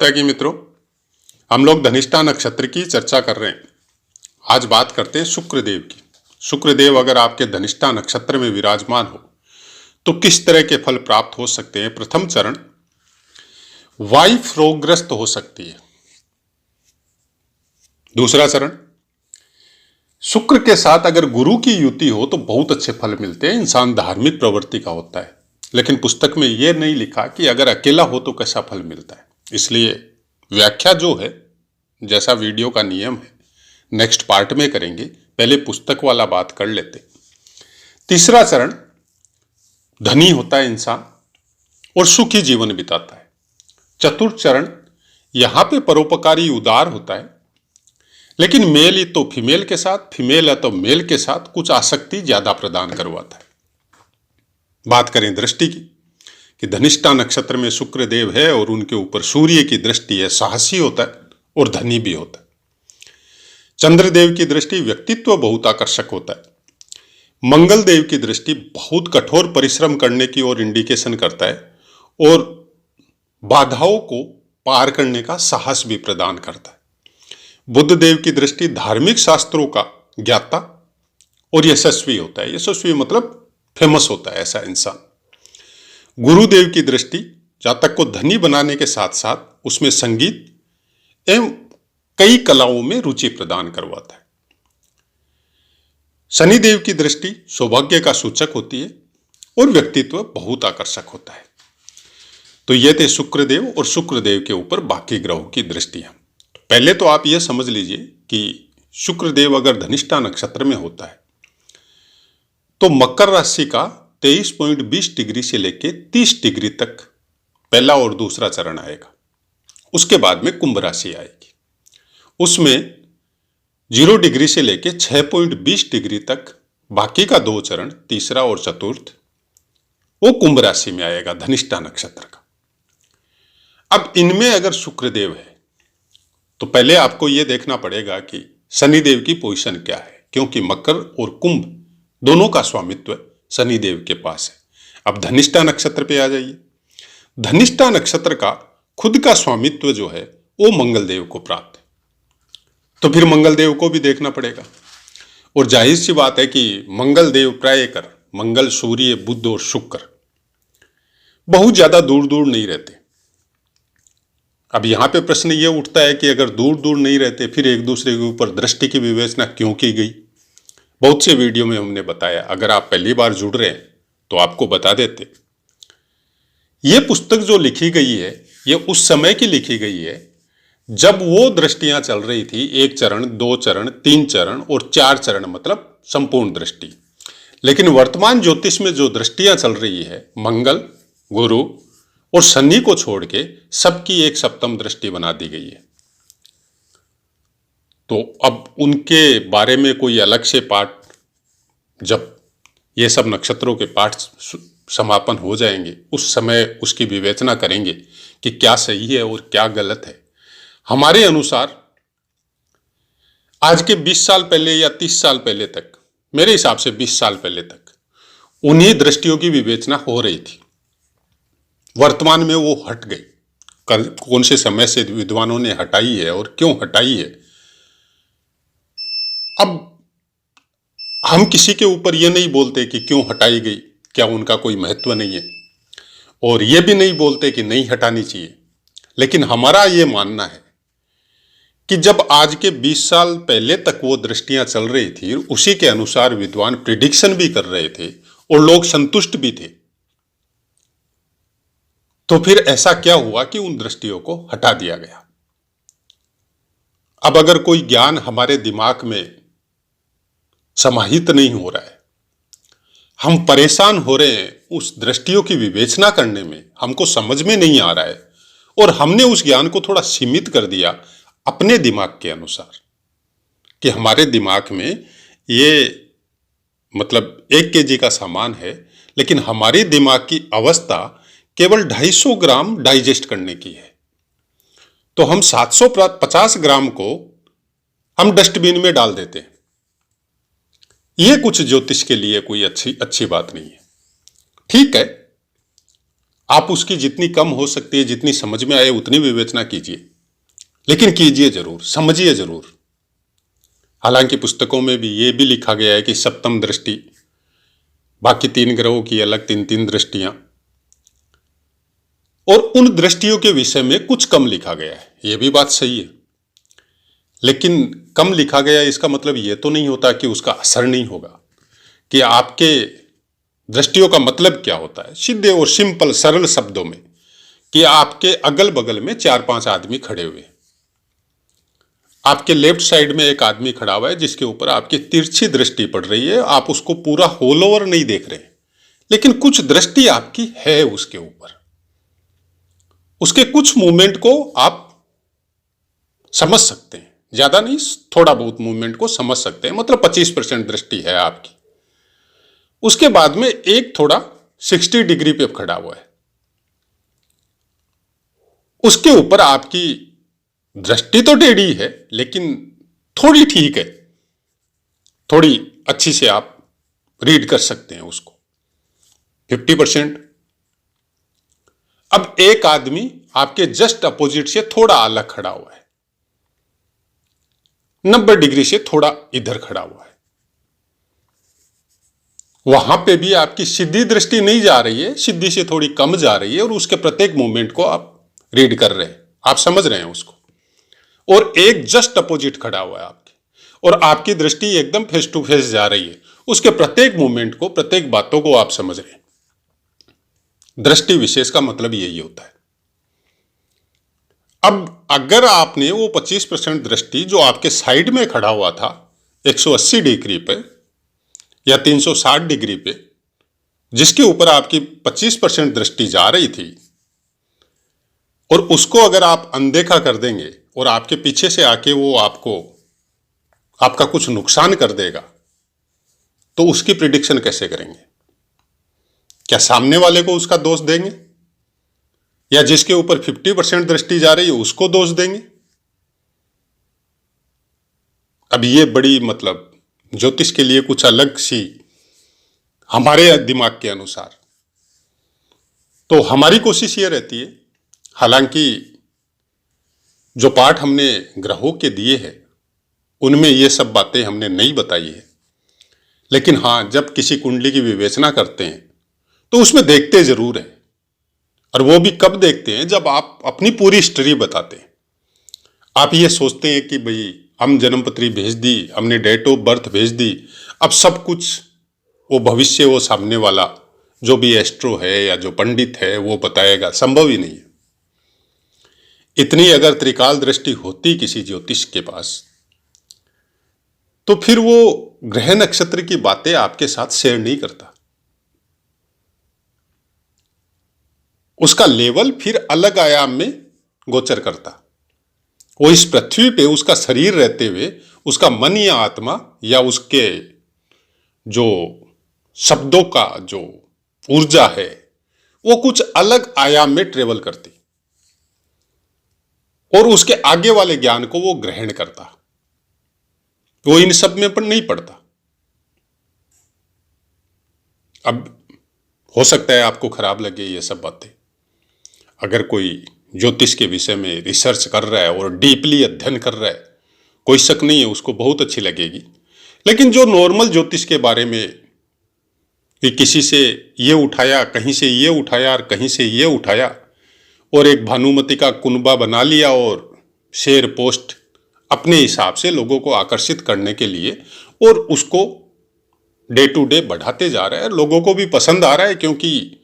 कि मित्रों, हम लोग धनिष्ठा नक्षत्र की चर्चा कर रहे हैं। आज बात करते हैं शुक्रदेव की। शुक्रदेव अगर आपके धनिष्ठा नक्षत्र में विराजमान हो तो किस तरह के फल प्राप्त हो सकते हैं। प्रथम चरण, वाइफ रोगग्रस्त हो सकती है। दूसरा चरण, शुक्र के साथ अगर गुरु की युति हो तो बहुत अच्छे फल मिलते हैं। इंसान धार्मिक प्रवृत्ति का होता है, लेकिन पुस्तक में यह नहीं लिखा कि अगर अकेला हो तो कैसा फल मिलता है। इसलिए व्याख्या जो है, जैसा वीडियो का नियम है, नेक्स्ट पार्ट में करेंगे। पहले पुस्तक वाला बात कर लेते। तीसरा चरण, धनी होता है इंसान और सुखी जीवन बिताता है। चतुर्थ चरण, यहां पे परोपकारी उदार होता है, लेकिन मेल ही तो फीमेल के साथ, फीमेल है तो मेल के साथ कुछ आसक्ति ज्यादा प्रदान करवाता है। बात करें दृष्टि की, कि धनिष्ठा नक्षत्र में शुक्र देव है और उनके ऊपर सूर्य की दृष्टि है। साहसी होता है और धनी भी होता है। चंद्रदेव की दृष्टि, व्यक्तित्व बहुत आकर्षक होता है। मंगल देव की दृष्टि बहुत कठोर परिश्रम करने की ओर इंडिकेशन करता है और बाधाओं को पार करने का साहस भी प्रदान करता है। बुध देव की दृष्टि धार्मिक शास्त्रों का ज्ञाता और यशस्वी होता है। यशस्वी मतलब फेमस होता है ऐसा इंसान। गुरुदेव की दृष्टि जातक को धनी बनाने के साथ साथ उसमें संगीत एवं कई कलाओं में रुचि प्रदान करवाता है। शनिदेव की दृष्टि सौभाग्य का सूचक होती है और व्यक्तित्व बहुत आकर्षक होता है। तो ये थे शुक्रदेव और शुक्रदेव के ऊपर बाकी ग्रहों की दृष्टियां। पहले तो आप ये समझ लीजिए कि शुक्रदेव अगर धनिष्ठा नक्षत्र में होता है तो मकर राशि का 23.20 डिग्री से लेकर 30 डिग्री तक पहला और दूसरा चरण आएगा। उसके बाद में कुंभ राशि आएगी। उसमें 0 डिग्री से लेकर 6.20 डिग्री तक बाकी का 2 चरण, तीसरा और चतुर्थ, वो कुंभ राशि में आएगा धनिष्ठा नक्षत्र का। अब इनमें अगर शुक्रदेव है तो पहले आपको यह देखना पड़ेगा कि शनिदेव की पोजीशन क्या है, क्योंकि मकर और कुंभ दोनों का स्वामित्व शनिदेव के पास है। अब धनिष्ठा नक्षत्र पे आ जाइए। धनिष्ठा नक्षत्र का खुद का स्वामित्व जो है वो मंगल देव को प्राप्त है, तो फिर मंगल देव को भी देखना पड़ेगा। और जाहिर सी बात है कि मंगल देव प्राय कर मंगल, सूर्य, बुध और शुक्र बहुत ज्यादा दूर दूर नहीं रहते। अब यहां पे प्रश्न ये उठता है कि अगर दूर दूर नहीं रहते फिर एक दूसरे के ऊपर दृष्टि की विवेचना क्यों की गई। बहुत से वीडियो में हमने बताया। अगर आप पहली बार जुड़ रहे हैं तो आपको बता देते। यह पुस्तक जो लिखी गई है ये उस समय की लिखी गई है जब वो दृष्टियां चल रही थी। 1 चरण, 2 चरण, 3 चरण और 4 चरण, मतलब संपूर्ण दृष्टि। लेकिन वर्तमान ज्योतिष में जो दृष्टियां चल रही है, मंगल, गुरु और शनि को छोड़ के सबकी एक सप्तम दृष्टि बना दी गई है। तो अब उनके बारे में कोई अलग से पाठ, जब ये सब नक्षत्रों के पाठ समापन हो जाएंगे उस समय उसकी विवेचना करेंगे कि क्या सही है और क्या गलत है। हमारे अनुसार आज के 20 साल पहले या 30 साल पहले तक, मेरे हिसाब से 20 साल पहले तक उन्हीं दृष्टियों की विवेचना हो रही थी। वर्तमान में वो हट गई। कौन से समय से विद्वानों ने हटाई है और क्यों हटाई है, अब हम किसी के ऊपर ये नहीं बोलते कि क्यों हटाई गई, क्या उनका कोई महत्व नहीं है, और ये भी नहीं बोलते कि नहीं हटानी चाहिए। लेकिन हमारा ये मानना है कि जब आज के 20 साल पहले तक वो दृष्टियां चल रही थी, उसी के अनुसार विद्वान प्रिडिक्शन भी कर रहे थे और लोग संतुष्ट भी थे, तो फिर ऐसा क्या हुआ कि उन दृष्टियों को हटा दिया गया। अब अगर कोई ज्ञान हमारे दिमाग में समाहित नहीं हो रहा है, हम परेशान हो रहे हैं उस दृष्टियों की विवेचना करने में, हमको समझ में नहीं आ रहा है और हमने उस ज्ञान को थोड़ा सीमित कर दिया अपने दिमाग के अनुसार, कि हमारे दिमाग में ये मतलब 1 kg का सामान है, लेकिन हमारे दिमाग की अवस्था केवल 250 ग्राम डाइजेस्ट करने की है, तो हम 750 ग्राम को हम डस्टबिन में डाल देते हैं। यह कुछ ज्योतिष के लिए कोई अच्छी बात नहीं है। ठीक है, आप उसकी जितनी कम हो सकती है, जितनी समझ में आए उतनी विवेचना कीजिए, लेकिन कीजिए जरूर, समझिए जरूर। हालांकि पुस्तकों में भी ये भी लिखा गया है कि सप्तम दृष्टि, बाकी 3 ग्रहों की अलग 3-3 दृष्टियां, और उन दृष्टियों के विषय में कुछ कम लिखा गया है, ये भी बात सही है। लेकिन कम लिखा गया इसका मतलब ये तो नहीं होता कि उसका असर नहीं होगा, कि आपके दृष्टियों का मतलब क्या होता है, सीधे और सिंपल सरल शब्दों में, कि आपके अगल बगल में 4-5 आदमी खड़े हुए, आपके लेफ्ट साइड में एक आदमी खड़ा हुआ है जिसके ऊपर आपकी तिरछी दृष्टि पड़ रही है, आप उसको पूरा होल ओवर नहीं देख रहे, लेकिन कुछ दृष्टि आपकी है उसके ऊपर, उसके कुछ मूवमेंट को आप समझ सकते हैं, ज्यादा नहीं, थोड़ा बहुत मूवमेंट को समझ सकते हैं, मतलब 25% दृष्टि है आपकी। उसके बाद में एक थोड़ा 60 डिग्री पे खड़ा हुआ है, उसके ऊपर आपकी दृष्टि तो टेढ़ी है लेकिन थोड़ी ठीक है, थोड़ी अच्छी से आप रीड कर सकते हैं उसको, 50%। अब एक आदमी आपके जस्ट अपोजिट से थोड़ा अलग खड़ा हुआ है, 90 डिग्री से थोड़ा इधर खड़ा हुआ है, वहां पे भी आपकी सीधी दृष्टि नहीं जा रही है, सीधी से थोड़ी कम जा रही है, और उसके प्रत्येक मूवमेंट को आप रीड कर रहे हैं, आप समझ रहे हैं उसको। और एक जस्ट अपोजिट खड़ा हुआ है आपके, और आपकी दृष्टि एकदम फेस टू फेस जा रही है, उसके प्रत्येक मूवमेंट को, प्रत्येक बातों को आप समझ रहे हैं। दृष्टि विशेष का मतलब यही होता है। अब अगर आपने वो 25% दृष्टि जो आपके साइड में खड़ा हुआ था 180 डिग्री पे या 360 डिग्री पे, जिसके ऊपर आपकी 25% दृष्टि जा रही थी, और उसको अगर आप अनदेखा कर देंगे और आपके पीछे से आके वो आपका कुछ नुकसान कर देगा, तो उसकी प्रिडिक्शन कैसे करेंगे? क्या सामने वाले को उसका दोष देंगे, या जिसके ऊपर 50% दृष्टि जा रही है उसको दोष देंगे? अब ये बड़ी मतलब ज्योतिष के लिए कुछ अलग सी हमारे दिमाग के अनुसार। तो हमारी कोशिश ये रहती है, हालांकि जो पाठ हमने ग्रहों के दिए हैं उनमें ये सब बातें हमने नहीं बताई है, लेकिन हाँ, जब किसी कुंडली की विवेचना करते हैं तो उसमें देखते जरूर हैं, और वो भी कब देखते हैं, जब आप अपनी पूरी हिस्ट्री बताते हैं। आप ये सोचते हैं कि भाई हम जन्मपत्री भेज दी, हमने डेट ऑफ बर्थ भेज दी, अब सब कुछ वो भविष्य, वो सामने वाला जो भी एस्ट्रो है या जो पंडित है वो बताएगा, संभव ही नहीं है। इतनी अगर त्रिकाल दृष्टि होती किसी ज्योतिष के पास, तो फिर वो ग्रह नक्षत्र की बातें आपके साथ शेयर नहीं करता, उसका लेवल फिर अलग आयाम में गोचर करता। वो इस पृथ्वी पे उसका शरीर रहते हुए उसका मन या आत्मा या उसके जो शब्दों का जो ऊर्जा है वो कुछ अलग आयाम में ट्रेवल करती, और उसके आगे वाले ज्ञान को वो ग्रहण करता, वो इन सब में पर नहीं पड़ता। अब हो सकता है आपको खराब लगे ये सब बातें, अगर कोई ज्योतिष के विषय में रिसर्च कर रहा है और डीपली अध्ययन कर रहा है, कोई शक नहीं है उसको बहुत अच्छी लगेगी। लेकिन जो नॉर्मल ज्योतिष के बारे में कि किसी से ये उठाया, कहीं से ये उठाया और कहीं से ये उठाया, और एक भानुमति का कुनबा बना लिया और शेयर पोस्ट अपने हिसाब से लोगों को आकर्षित करने के लिए, और उसको डे टू डे बढ़ाते जा रहा है, लोगों को भी पसंद आ रहा है, क्योंकि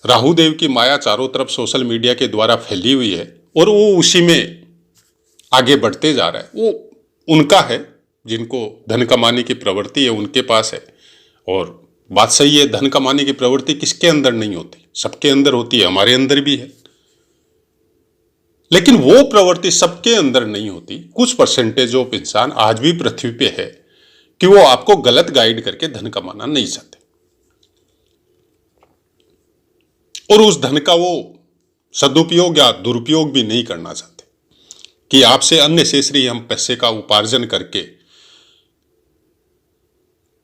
राहुदेव की माया चारों तरफ सोशल मीडिया के द्वारा फैली हुई है, और वो उसी में आगे बढ़ते जा रहा है। वो उनका है, जिनको धन कमाने की प्रवृत्ति है उनके पास है। और बात सही है, धन कमाने की प्रवृत्ति किसके अंदर नहीं होती, सबके अंदर होती है, हमारे अंदर भी है। लेकिन वो प्रवृत्ति सबके अंदर नहीं होती, कुछ परसेंटेज ऑफ इंसान आज भी पृथ्वी पे है कि वो आपको गलत गाइड करके धन कमाना नहीं चाहते, और उस धन का वो सदुपयोग या दुरुपयोग भी नहीं करना चाहते, कि आपसे अननेसेसरी हम पैसे का उपार्जन करके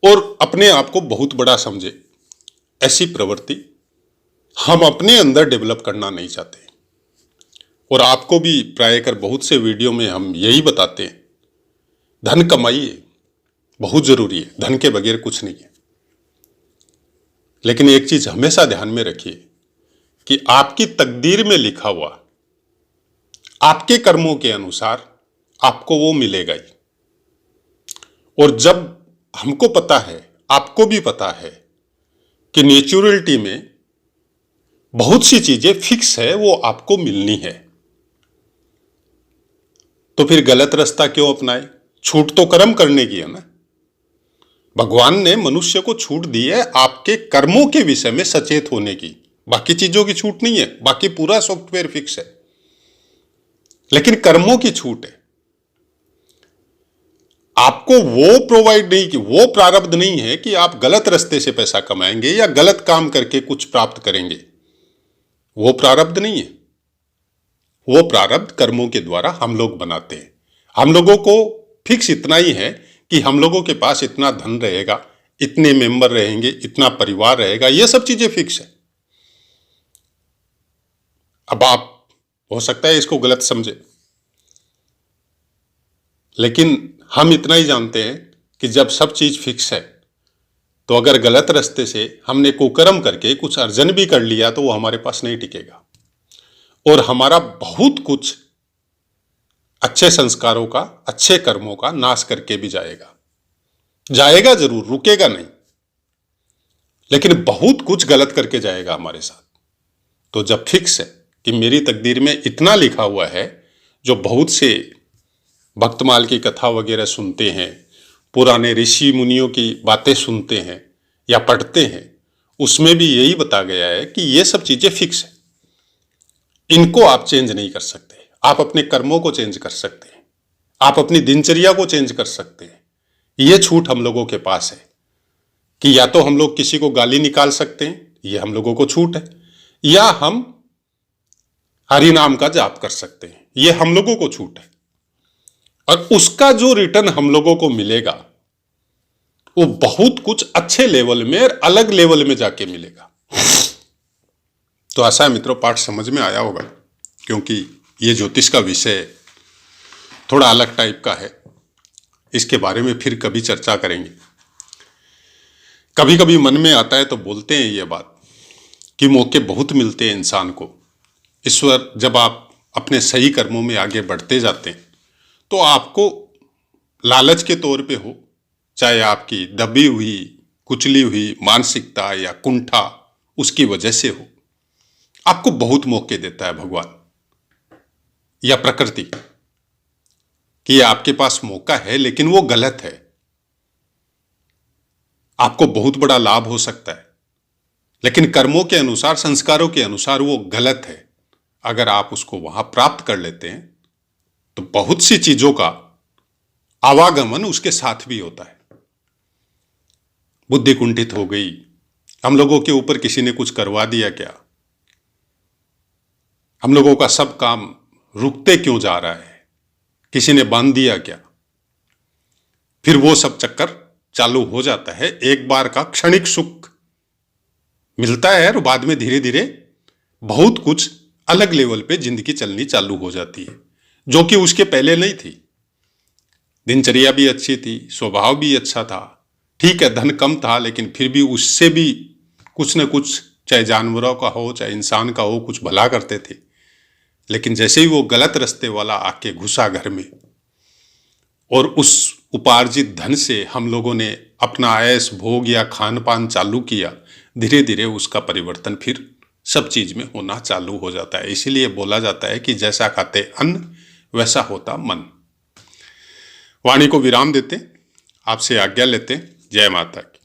और अपने आप को बहुत बड़ा समझे, ऐसी प्रवृत्ति हम अपने अंदर डेवलप करना नहीं चाहते। और आपको भी प्राय कर बहुत से वीडियो में हम यही बताते हैं, धन कमाइए, बहुत जरूरी है, धन के बगैर कुछ नहीं है। लेकिन एक चीज हमेशा ध्यान में रखिए कि आपकी तकदीर में लिखा हुआ, आपके कर्मों के अनुसार आपको वो मिलेगा ही। और जब हमको पता है, आपको भी पता है कि नेचुरलिटी में बहुत सी चीजें फिक्स है, वो आपको मिलनी है, तो फिर गलत रास्ता क्यों अपनाए? छूट तो कर्म करने की है ना। भगवान ने मनुष्य को छूट दी है आपके कर्मों के विषय में सचेत होने की, बाकी चीजों की छूट नहीं है, बाकी पूरा सॉफ्टवेयर फिक्स है, लेकिन कर्मों की छूट है। आपको वो प्रोवाइड नहीं कि वो प्रारब्ध नहीं है कि आप गलत रास्ते से पैसा कमाएंगे या गलत काम करके कुछ प्राप्त करेंगे, वो प्रारब्ध नहीं है। वो प्रारब्ध कर्मों के द्वारा हम लोग बनाते हैं। हम लोगों को फिक्स इतना ही है कि हम लोगों के पास इतना धन रहेगा, इतने मेंबर रहेंगे, इतना परिवार रहेगा, ये सब चीजें फिक्स है। अब आप हो सकता है इसको गलत समझे, लेकिन हम इतना ही जानते हैं कि जब सब चीज फिक्स है तो अगर गलत रास्ते से हमने कुकर्म करके कुछ अर्जन भी कर लिया तो वो हमारे पास नहीं टिकेगा, और हमारा बहुत कुछ अच्छे संस्कारों का, अच्छे कर्मों का नाश करके भी जाएगा। जाएगा जरूर, रुकेगा नहीं, लेकिन बहुत कुछ गलत करके जाएगा हमारे साथ। तो जब फिक्स है कि मेरी तकदीर में इतना लिखा हुआ है, जो बहुत से भक्तमाल की कथा वगैरह सुनते हैं, पुराने ऋषि मुनियों की बातें सुनते हैं या पढ़ते हैं, उसमें भी यही बता गया है कि ये सब चीजें फिक्स है, इनको आप चेंज नहीं कर सकते। आप अपने कर्मों को चेंज कर सकते हैं, आप अपनी दिनचर्या को चेंज कर सकते हैं। ये छूट हम लोगों के पास है कि या तो हम लोग किसी को गाली निकाल सकते हैं, ये हम लोगों को छूट है, या हम हरि नाम का जाप कर सकते हैं, ये हम लोगों को छूट है। और उसका जो रिटर्न हम लोगों को मिलेगा वो बहुत कुछ अच्छे लेवल में और अलग लेवल में जाके मिलेगा। तो आशा है मित्रों पाठ समझ में आया होगा, क्योंकि ये ज्योतिष का विषय थोड़ा अलग टाइप का है। इसके बारे में फिर कभी चर्चा करेंगे। कभी कभी मन में आता है तो बोलते हैं ये बात कि मौके बहुत मिलते हैं इंसान को। ईश्वर जब आप अपने सही कर्मों में आगे बढ़ते जाते हैं तो आपको लालच के तौर पे हो, चाहे आपकी दबी हुई, कुचली हुई मानसिकता या कुंठा उसकी वजह से हो, आपको बहुत मौके देता है भगवान या प्रकृति कि आपके पास मौका है, लेकिन वो गलत है। आपको बहुत बड़ा लाभ हो सकता है, लेकिन कर्मों के अनुसार, संस्कारों के अनुसार वो गलत है। अगर आप उसको वहां प्राप्त कर लेते हैं तो बहुत सी चीजों का आवागमन उसके साथ भी होता है। बुद्धि कुंठित हो गई, हम लोगों के ऊपर किसी ने कुछ करवा दिया क्या, हम लोगों का सब काम रुकते क्यों जा रहा है, किसी ने बांध दिया क्या, फिर वो सब चक्कर चालू हो जाता है। एक बार का क्षणिक सुख मिलता है और बाद में धीरे धीरे बहुत कुछ अलग लेवल पे जिंदगी चलनी चालू हो जाती है, जो कि उसके पहले नहीं थी। दिनचर्या भी अच्छी थी, स्वभाव भी अच्छा था, ठीक है धन कम था, लेकिन फिर भी उससे भी कुछ न कुछ, चाहे जानवरों का हो चाहे इंसान का हो, कुछ भला करते थे। लेकिन जैसे ही वो गलत रास्ते वाला आके घुसा घर में और उस उपार्जित धन से हम लोगों ने अपना ऐश भोग या खान पान चालू किया, धीरे धीरे उसका परिवर्तन फिर सब चीज में होना चालू हो जाता है। इसीलिए बोला जाता है कि जैसा खाते अन्न वैसा होता मन। वाणी को विराम देते, आपसे आज्ञा लेते। जय माता की।